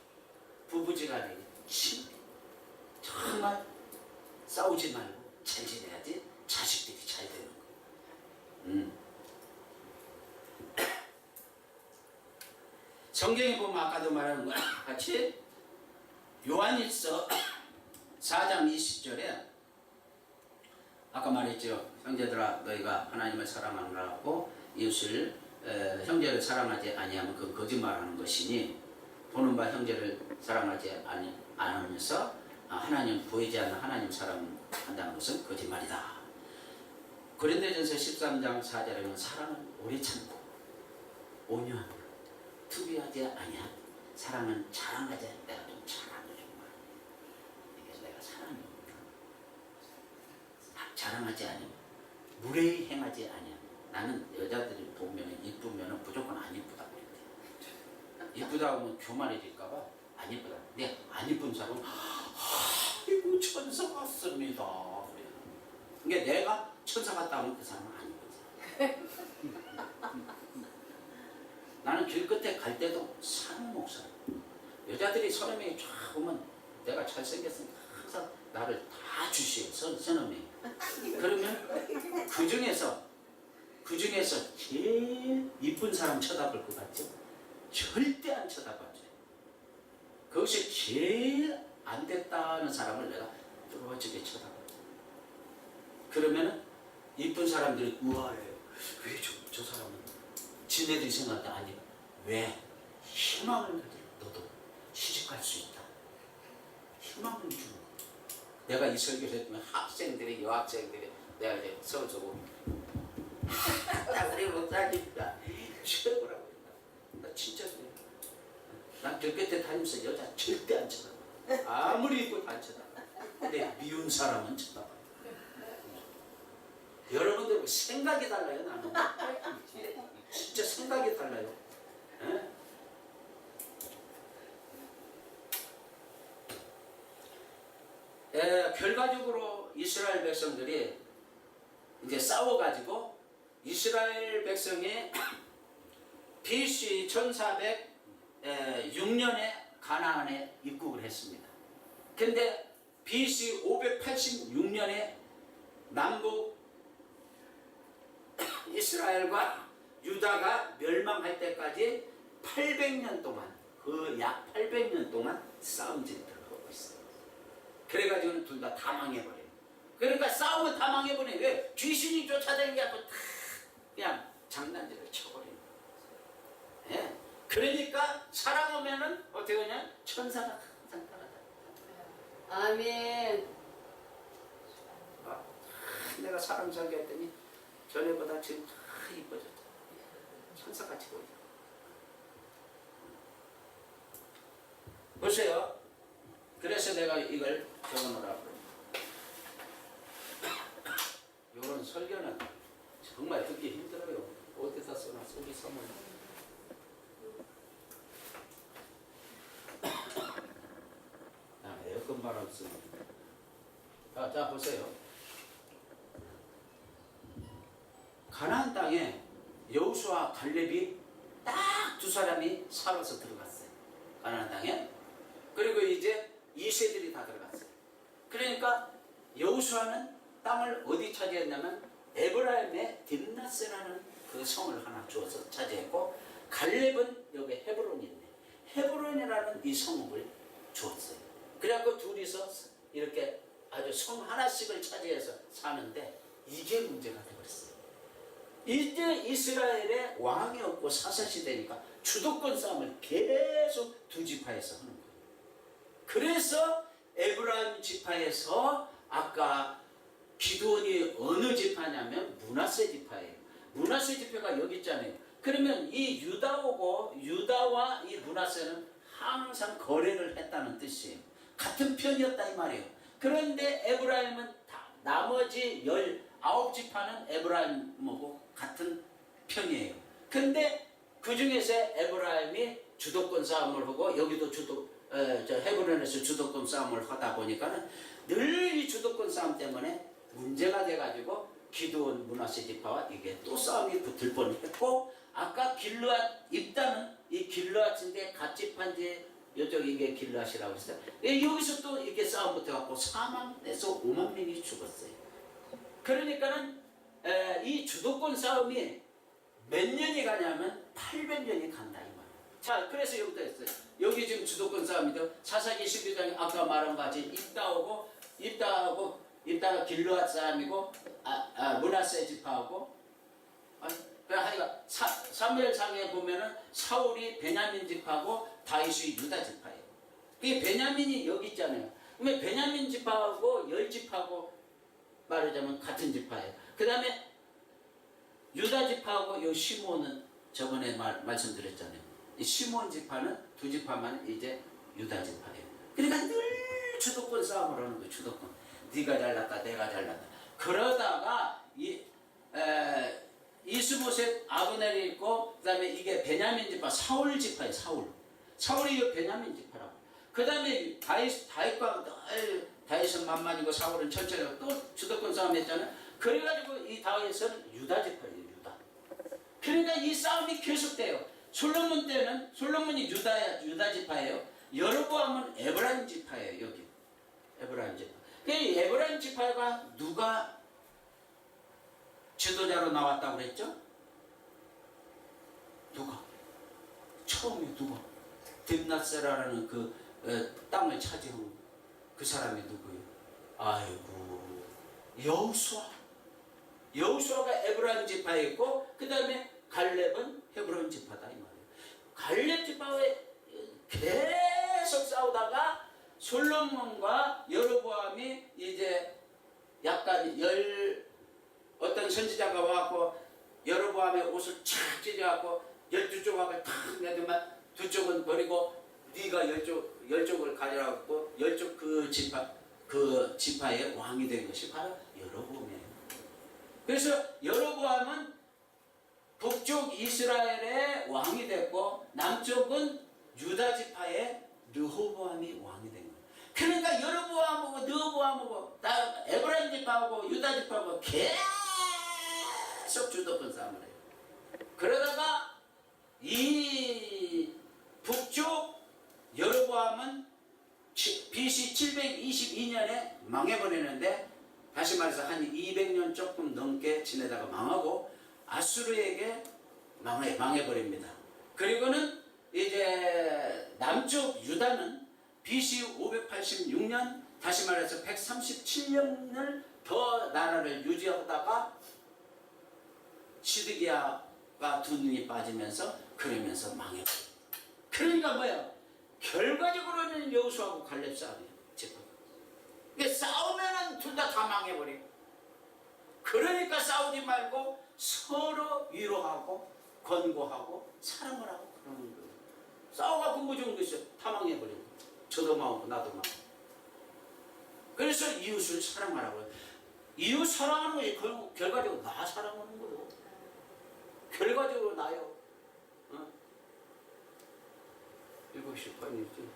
부부지간에 친하게 정말 싸우지 말고 잘 지내야지 자식들이 잘 되는 거예요. 성경에 보면 아까도 말하는 거 같이 요한일서 4장 20절에 아까 말했죠. 형제들아 너희가 하나님을 사랑하느라고 이웃을 형제를 사랑하지 아니하면 그 거짓말하는 것이니 보는 바 형제를 사랑하지 않으면서 하나님 보이지 않는 하나님 사랑한다는 것은 거짓말이다. 고린도전서 13장 4절에는 사랑은 오래 참고 온유함으로 투비하지 아니하고 사랑은 자랑하지 않아. 내가 좀 잘하는 정말 이게 내가 사랑이 자랑하지 아니하고 무례히 행하지 아니하고 나는 여자들이 보면 이쁘면 무조건 안 이쁘다고 그랬대. 이쁘다고 하면 교만해질까봐 안 이쁘다. 근데 안 이쁜 사람은 아이고 천사 같습니다. 그러니까 내가 천사 같다 하면 그 사람은 안 이쁘지. 나는 길 끝에 갈 때도 사는 목사. 여자들이 서너 명이 쫙 오면 내가 잘생겼으니까 항상 나를 다 주시오. 서너 명이. 그러면 그 중에서 제일 이쁜 사람 쳐다볼 것 같죠? 절대 안 쳐다봐줘요. 그것이 제일 안 됐다는 사람을 내가 뚫어지게 쳐다봐줘요. 그러면은 이쁜 사람들이 우아해요. 왜 저 사람은 지네들이 생각할 때 아니 왜 희망을 가져. 너도 시집갈 수 있다. 희망을 주는 거야. 내가 이 설교를 했더니 학생들이 여학생들이 내가 이제 서울서고 우리 목사님이다 최고라고 했다. 나 진짜 그래. 난 길끝에 다니면서 여자 절대 안 쳐다봐. 아무리 입고 다 안 쳐다봐. 근데 미운 사람은 쳐다봐. 여러분들 생각이 달라요. 나는 진짜 생각이 달라요. 결과적으로 이스라엘 백성들이 이제 싸워가지고 이스라엘 백성이 BC 1406년에 가나안에 입국을 했습니다. 근데 BC 586년에 남북 이스라엘과 유다가 멸망할 때까지 800년 동안 그 약 800년 동안 싸움질을 하고 있어요. 그래가지고는 둘 다 망해버려요. 그러니까 싸우면 다 망해버려요. 왜? 귀신이 쫓아다니는 게 아니고 다 그냥 장난질을 쳐버려요. 예? 그러니까 사랑하면은 어떻게 하냐? 천사가 항상 따라다녀요. 아멘. 내가 사람 살게 했더니 전에보다 지금 다 이뻐졌다. 천사같이 보이죠. 보세요. 그래서 내가 이걸 적어놓으라고 그래요. 이런 설교는 정말 듣기 힘들어요. 어디다 써놔 속이 써면. 에어컨 바람 쓰는. 자 보세요. 가나안 땅에 여호수아 갈렙이 딱 두 사람이 살아서 들어갔어요. 가나안 땅에. 그리고 이제 이세들이 다 들어갔어요. 그러니까 여호수아는 땅을 어디 차지했냐면 에브라임의 딥나스라는 그 성을 하나 주어서 차지했고, 갈렙은 여기 헤브론이 있네. 헤브론이라는 이 성읍을 주었어요. 그래갖고 둘이서 이렇게 아주 성 하나씩을 차지해서 사는데 이게 문제가 되어버렸어요. 이제 이스라엘에 왕이 없고 사사시대니까 주도권 싸움을 계속 두 지파에서 하는 거예요. 그래서 에브라임 지파에서 아까 기드온이 어느 지파냐면 므낫세 지파예요. 므낫세 지파가 여기 있잖아요. 그러면 이 유다와 이 므낫세는 항상 거래를 했다는 뜻이에요. 같은 편이었다 이 말이에요. 그런데 에브라임은 나머지 19지파는 에브라임하고 같은 편이에요. 근데 그 중에서 에브라임이 주도권 싸움을 하고 여기도 헤브론에서 주도권 싸움을 하다 보니까는 늘 이 주도권 싸움 때문에 문제가 돼가지고 기드온 므낫세 지파와 이게 또 싸움이 붙을 뻔했고, 아까 길르앗 입다는 이 길르앗인데 갓지파인데 이쪽 이게 길르앗이라고 했어요. 여기서 또 이렇게 싸움 붙어갖고 4만에서 5만 명이 죽었어요. 그러니까는 이 주도권 싸움이 몇 년이 가냐면 800년이 간다 이 말이에요. 자, 그래서 여기다 했어요. 여기 지금 주도권 싸움이죠. 사사기 12장에 아까 말한 같이 입다가 길르앗 사람이고 므낫세 지파하고 하여가 사무엘상에 보면은 사울이 베냐민 지파고 다윗이 유다 지파예요. 이게 베냐민이 여기 있잖아요. 그러면 베냐민 지파하고 열 지파하고 말하자면 같은 지파예요. 그 다음에 유다 지파하고 요 시몬은 저번에 말씀드렸잖아요. 이 시몬 지파는 두 지파만 이제 유다 지파예요. 그러니까 늘 주도권 싸움을 하는 거예요. 주도권. 네가 잘났다, 내가 잘났다. 그러다가 이스보셋 아브넬이 있고 그다음에 이게 베냐민 지파 사울 지파예요. 사울이 이 베냐민 지파라고. 그다음에 다윗과 다윗은 만만이고 사울은 천천히고 또 주도권 싸움 했잖아요. 그래가지고 이 다윗은 유다 지파예요. 유다. 그러니까 이 싸움이 계속돼요. 솔로몬 때는 솔로몬이 유다 지파예요. 여로보암은 에브라임 지파예요. 여기 에브라임 지파. 그 에브라임 지파가 누가 지도자로 나왔다고 그랬죠? 누가? 처음에 누가? 딥낫세라라는 그 땅을 차지한 그 사람이 누구예요? 아이고 여호수아가 에브라임 지파에 있고 그 다음에 갈렙은 헤브론 지파다 이 말이에요. 갈렙 지파에 계속 싸우다가 솔로몬과 여로보암이 이제 약간 어떤 선지자가 와갖고 여로보암의 옷을 착 찢어갖고 12조각을 탁 내두면 두 쪽은 버리고 네가 10쪽을 가져갖고 10쪽 그 지파의 왕이 된 것이 바로 여로보암이에요. 그래서 여로보암은 북쪽 이스라엘의 왕이 됐고 남쪽은 유다 지파의 르호보암이 왕이 된 거예요. 그러니까 여로보암하고 르호보암하고 에브라임 지파하고 유다 지파하고 계속 주도권 싸움을 해요. 그러다가 이 북쪽 여로보암은 BC 722년에 망해버리는데 다시 말해서 한 200년 조금 넘게 지내다가 망하고 아수르에게 망해버립니다. 그리고는 이제 남쪽 유다는 BC 586년 다시 말해서 137년을 더 나라를 유지하다가 시드기야가 두 눈이 빠지면서 그러면서 망해버립니다. 그러니까 뭐야? 결과적으로는 여호수아하고 갈렙 싸움이에요. 그러니까 싸우면은 둘 다 망해버리고. 그러니까 싸우지 말고 서로 위로하고 권고하고 사랑을 하고 그러는 거예요. 싸워갖고 뭐 좋은 거 있어요? 다 망해버리고. 저도 망하고 나도 망하고. 그래서 이웃을 사랑하라고요. 이웃 사랑하는 것이 결과적으로 나 사랑하는 거예요. 결과적으로 나요. 7시 반이지.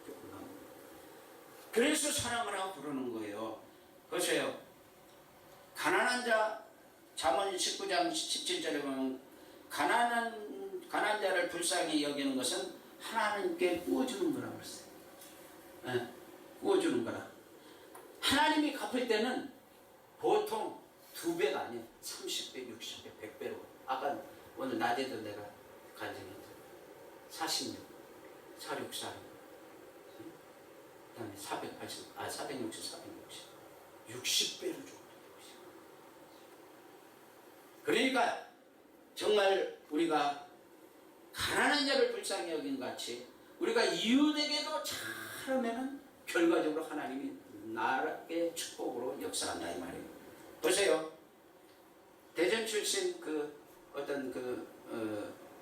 조금 남은. 그래서 사랑을 하고 그러는 거예요. 보세요. 가난한 자, 잠언 19장 17절에 보면 가난한 자를 불쌍히 여기는 것은 하나님께 구워주는 거라고 그랬어요. 네, 구워주는 거라. 하나님이 갚을 때는 보통 2배가 아니에요. 30배, 60배, 100배로. 아까 오늘 낮에도 내가 간증했죠. 46, 464. 그 다음에 460, 60배를 줘. 그러니까 정말 우리가 가난한 자를 불쌍히 여긴 같이 우리가 이웃에게도 잘하면은 결과적으로 하나님이 나라의 축복으로 역사한다 이 말이에요. 보세요. 대전 출신 어떤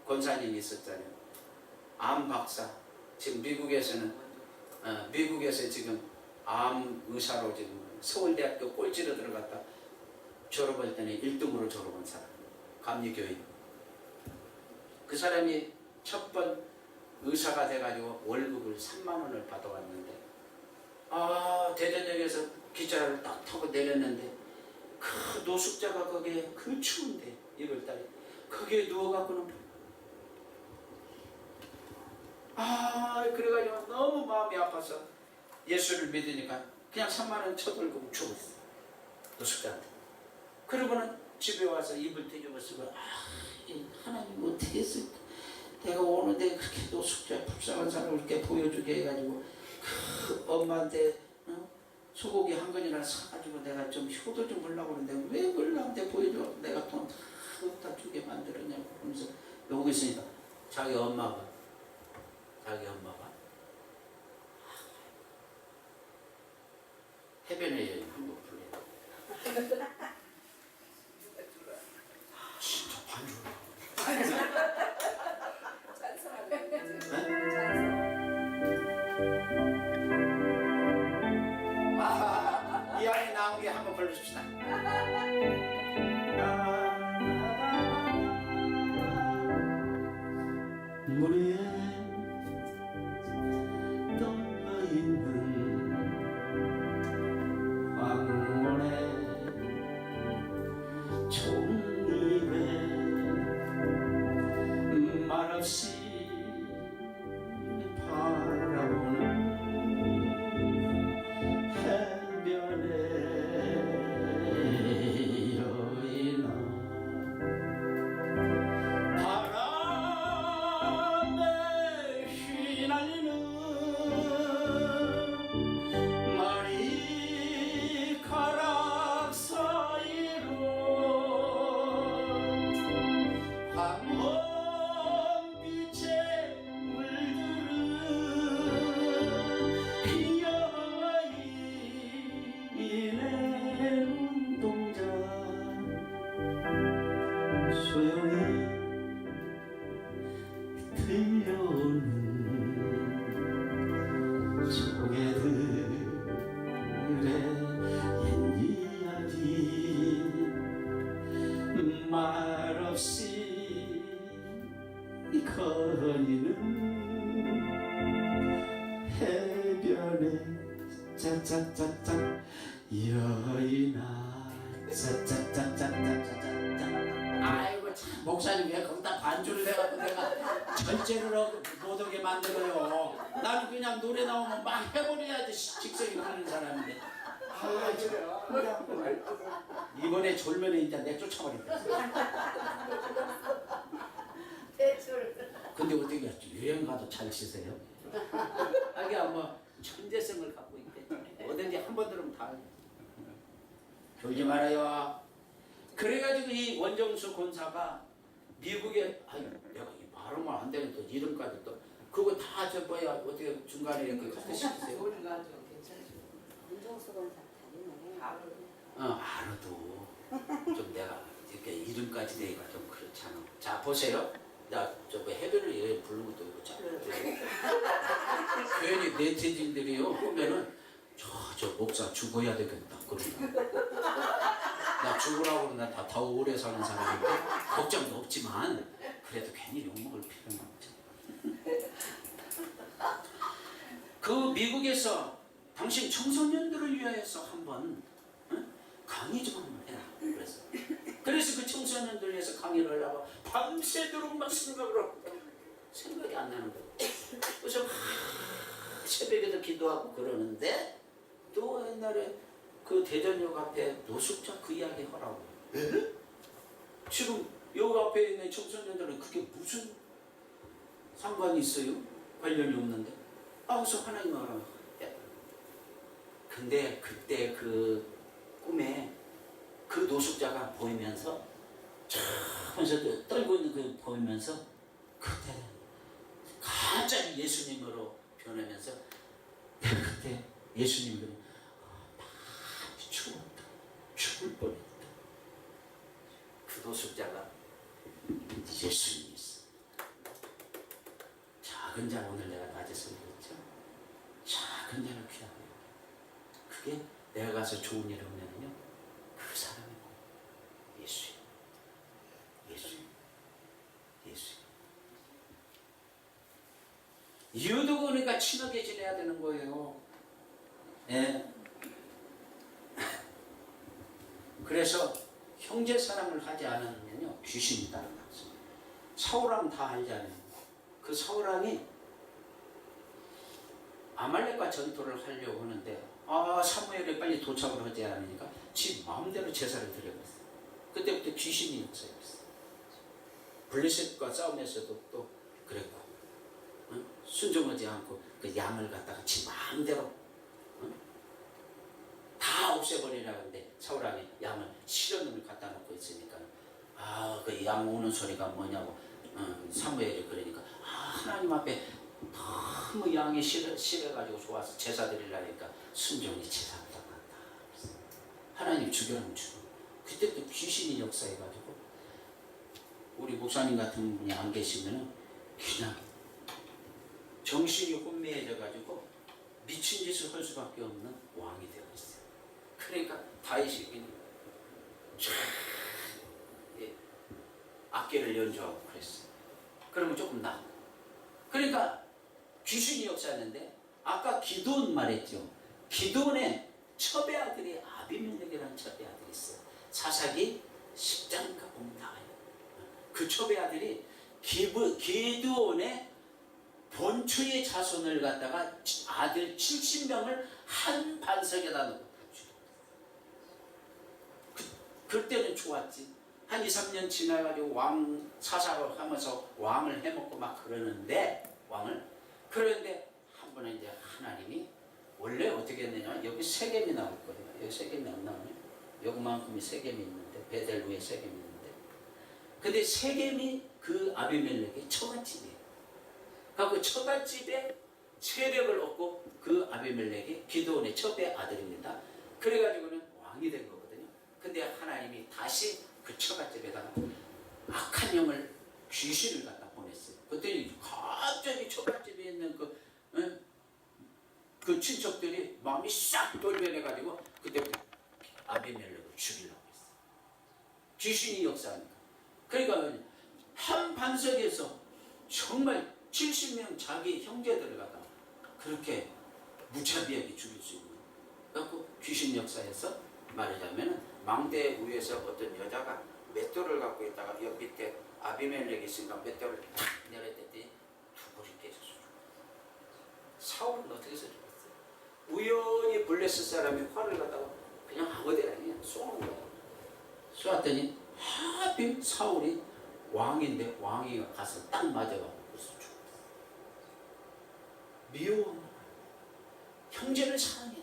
권사님이 있었잖아요. 암 박사. 지금 미국에서 지금 암 의사로 지금 서울대학교 꼴찌로 들어갔다 졸업할 때는 1등으로 졸업한 사람. 감리교인. 그 사람이 첫 번 의사가 돼가지고 월급을 3만 원을 받아왔는데 대전역에서 기차를 딱 타고 내렸는데 그 노숙자가 거기에 그 추운데 1월달에 거기에 누워갖고는 그래가지고 너무 마음이 아파서 예수를 믿으니까 그냥 3만 원 쳐들고 죽었어. 노숙자한테. 그러고는 집에 와서 입을 뒤집어 쓰고 하나님 어떻게 했을까? 내가 오는데 그렇게 노숙자 불쌍한 사람을 이렇게 보여주게 해가지고 그 엄마한테 소고기 한 건이나 사가지고 내가 좀 효도 좀 보려고 그러는데 왜 그걸 나한테 보여줘? 내가 돈 다 주게 만들었냐고 그러면서 여기 있으니까 자기 엄마가 해변에 여행 한번 불러요. 진짜 반주를 이 안에 나오게 한번 불러줍시다. 물에 떠있는 황혼의 종잎에 말없이 바라보는 해변의 여인아 바람에 휘날리는 머리카락 사이로 황혼빛에 물들은 여인의 눈동자 소용이 들려오는 소개들의 옛 이야기 말없이 거니는 해변에 짜짜짜짜 여인아 짜짜짜짜짜짜짜. 아이고 참 목사님 왜 거기다 반주를 해갖고 내가 절제를 못 오게 만들어요. 나는 그냥 노래 나오면 막 해버려야지 직성이 흐르는 사람인데. 아, 이번에 졸면에 이제 내쫓아버린다. 근데 어떻게 했지? 유행 가도 잘 치세요? 하기야 뭐 천재성을 갖고 있대. 어딘지 한 번 들으면 다 졸지 말아요. 그래가지고 이 원정수 권사가 미국에 내가 이 발음을 안 되는 또 이름까지 또 그거 다 저 뭐야 어떻게 중간에 이렇게 갖다 시키세요? 원정수 권사 다니네. 알아도 좀 내가 이렇게 이름까지 내기가 좀 그렇잖아. 자 보세요. 나 저거 해변을 여행 부르는 것도 이거 잘라야 돼요. 괜히 네티즌들이요 보면은 저 목사 죽어야 되겠다 그런다. 나 죽으라고 그러나 더 오래 사는 사람인데 걱정도 없지만 그래도 괜히 욕먹을 필요는 없잖아. 그 미국에서 당신 청소년들을 위하여서 한번 강의 좀 한번 해라 그래서 그 청소년들 위해서 강의를 하려고 밤새도록 막 생각을 하고 생각이 안 나는 거예요. 그래서 새벽에도 기도하고 그러는데 또 옛날에 그 대전역 앞에 노숙자 그 이야기 하라고. 네? 지금 여기 앞에 있는 청소년들은 그게 무슨 상관이 있어요? 관련이 없는데. 그래서 하나님 알아. 근데 그때 그 꿈에 그 노숙자가 보이면서 쫙 하면서 떨고 있는 그 보이면서 그때 갑자기 예수님으로 변하면서 내가 그때 예수님으로 죽었다. 죽을 뻔했다. 그 노숙자가 예수님이었어. 작은 자 오늘 내가 낮에서 그랬죠. 작은 자를 귀하고 그게 내가 가서 좋은 일 하면요 그 사람이 예수님. 이유도 그러니까 친하게 지내야 되는 거예요. 예. 그래서 형제 사랑을 하지 않으면요 귀신이 따라나서 사울왕 다 알잖아요. 그 사울왕이 아말렉과 전투를 하려고 하는데 사무엘이 빨리 도착을 하지 않으니까 지 마음대로 제사를 드려버렸어요. 그때부터 귀신이 역사했어요. 블레셋과 싸움에서도 또 그랬고, 순종하지 않고 그 양을 갖다가 지 마음대로 다 없애버리라는데 사울왕이 양을 실어놈을 갖다 놓고 있으니까 그 양 우는 소리가 뭐냐고 사무엘이 그러니까 하나님 앞에 너무 양이 싫어가지고 좋아서 제사 드리려니까 순종이 제사를 당한다. 하나님 죽여라면 죽여. 그때 또 귀신이 역사해가지고 우리 목사님 같은 분이 안 계시면은 그냥 정신이 혼미해져가지고 미친 짓을 할 수밖에 없는 왕이 되어 있어요. 그러니까 다윗이 악기를 연주하고 그랬어요. 그러면 조금 나. 그러니까 귀신이 역사했는데 아까 기드온 말했죠. 기드온의 첩의 아들이 아비멜렉이라는 첩의 아들이 있어요. 사사기 10장가 보면 나와요. 그 첩의 아들이 기드온의 본초의 자손을 갖다가 아들 70명을 한 반석에다 놓고 그때는 좋았지. 한 2, 3년 지나가지고 왕 사사로 하면서 왕을 해먹고 막 그러는데 그런데 한 번은 이제 하나님이 원래 어떻게 했느냐, 여기 세겜이 나올 거예요. 여기 세겜이 안 나오네. 여기만큼이 세겜이 있는데 베델 위에 세겜이 있는데 근데 세겜이 그 아비멜렉의 처갓집이에요. 그 처갓집에 세력을 얻고 그 아비멜렉이 기드온의 첩의 아들입니다. 그래가지고는 왕이 된 거거든요. 근데 하나님이 다시 그 처갓집에다가 악한 영을 귀신을 갖다 보냈어요. 그랬더니 갑자기 처갓집에 있는 그 친척들이 마음이 싹 돌변해가지고 그때부터 아비멜렉을 죽이려고 했어요. 귀신이 역사하니까. 그러니까 한 반석에서 정말 70명 자기 형제들을 갖다 그렇게 무자비하게 죽일 수 있는. 그래서 귀신 역사에서 말하자면 망대 위에서 어떤 여자가 맷돌을 갖고 있다가 옆 밑에 아비멜렉이 있으니까 맷돌을 탁 내렸더니 두 볼이 깨져서 죽었어요. 사울은 어떻게 해서 죽었어요? 우연히 블레셋 사람이 활을 갖다가 그냥 아무데나 그냥 쏘는 거예요. 쏘았더니 하필 사울이 왕인데 왕이 가서 딱 맞아가지고 죽었어요. 미워한 형제를 사랑해.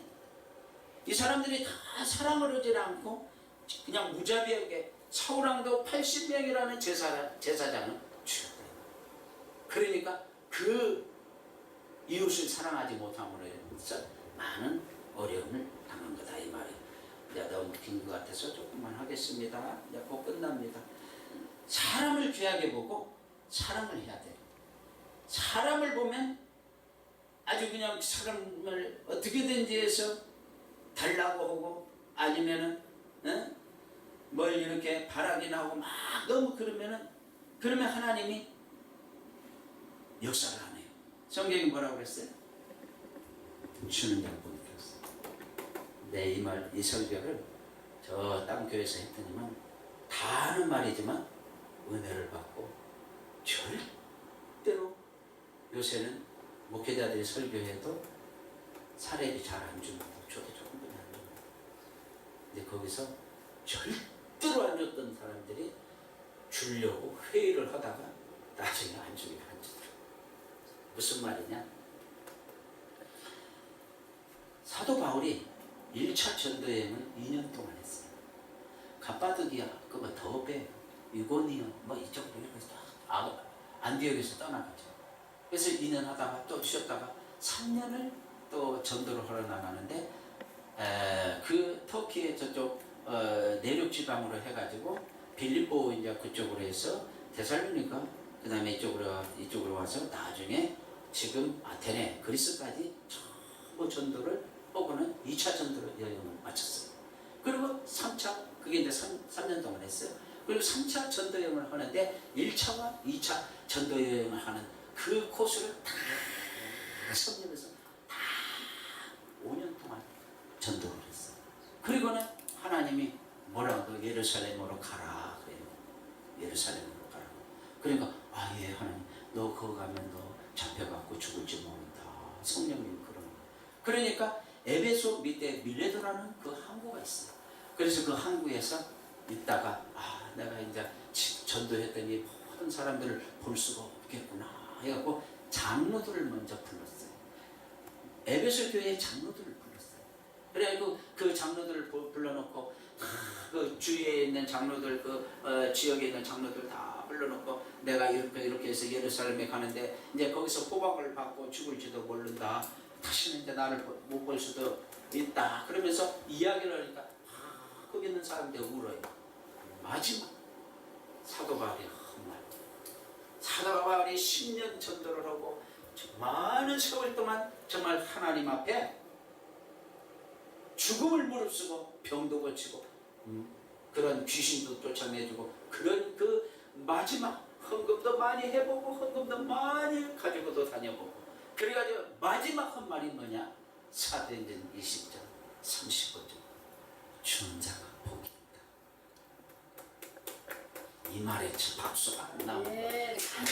이 사람들이 다 사랑을 하지 않고 그냥 무자비하게 사울왕도 80명이라는 제사장을 죽였다. 그러니까 그 이웃을 사랑하지 못함으로 인해서 많은 어려움을 당한 거다 이 말이에요. 내가 너무 긴 것 같아서 조금만 하겠습니다. 이제 곧 끝납니다. 사람을 귀하게 보고 사랑을 해야 돼요. 사람을 보면 아주 그냥 사람을 어떻게든지 해서 달라고 하고 아니면은 뭘 이렇게 바라기 나오고 막 너무 그러면 하나님이 역사를 안 해요. 성경이 뭐라고 그랬어요? 주는 양복이 되었어요. 내 이 설교를 저 다른 교회에서 했더니만 다 하는 말이지만 은혜를 받고 절대로 요새는 목회자들이 설교해도 사례비 잘 안 주는 거, 저도 조금 안 주는 거. 근데 거기서 절대로 안 줬던 사람들이 주려고 회의를 하다가 나중에 안 주게 안 주더라고. 무슨 말이냐? 사도 바울이 1차 전도여행을 2년 동안 했어요. 갑바도기야, 그거 더베, 유고니아, 뭐 이쪽으로 이렇게 안디옥에서 떠나가죠. 그래서 2년 하다가 또 쉬었다가 3년을 또 전도를 하러 나가는데 그 터키의 저쪽 내륙 지방으로 해가지고 빌립보 이제 그쪽으로 해서 데살로니가 그 다음에 이쪽으로 와서 나중에 지금 아테네 그리스까지 전부 전도를 하고는 2차 전도로 여행을 마쳤어요. 그리고 3차 그게 이제 3년 동안 했어요. 그리고 3차 전도 여행을 하는데 1차와 2차 전도 여행을 하는 그 코스를 다 섭렵해서 다 5년 동안 전도를 했어요. 그리고는 하나님이 뭐라고 예루살렘으로 가라 그래요. 예루살렘으로 가라. 그러니까 예 하나님 너 거기 가면 너 잡혀갖고 죽을지 모른다. 성령님 그런 거. 그러니까 에베소 밑에 밀레도라는 그 항구가 있어요. 그래서 그 항구에서 있다가 내가 이제 전도했더니 모든 사람들을 볼 수가 없겠구나 해갖고 장로들을 먼저 불렀어요. 에베소 교회 장로들을 불렀어요. 그래가지고 그 장로들을 불러놓고 그 주위에 있는 장로들 지역에 있는 장로들 다 불러놓고 내가 이렇게 해서 예루살렘에 가는데 이제 거기서 포박을 받고 죽을지도 모른다. 다시는 이제 나를 못 볼 수도 있다. 그러면서 이야기를 하니까 거기 있는 사람들이 울어요. 마지막 사도 바울이 한 말. 사도 바울이 10년 전도를 하고 많은 세월 동안 정말 하나님 앞에 죽음을 무릅쓰고 병도 고치고 그런 귀신도 쫓아내주고 그런 그 마지막 헌금도 많이 해보고 헌금도 많이 가지고도 다녀보고 그래가지고 마지막 한 말이 뭐냐? 사도행전 20장 35절 주는 자가 복이 있다. 이 말에 박수가 안 나오고 네. 안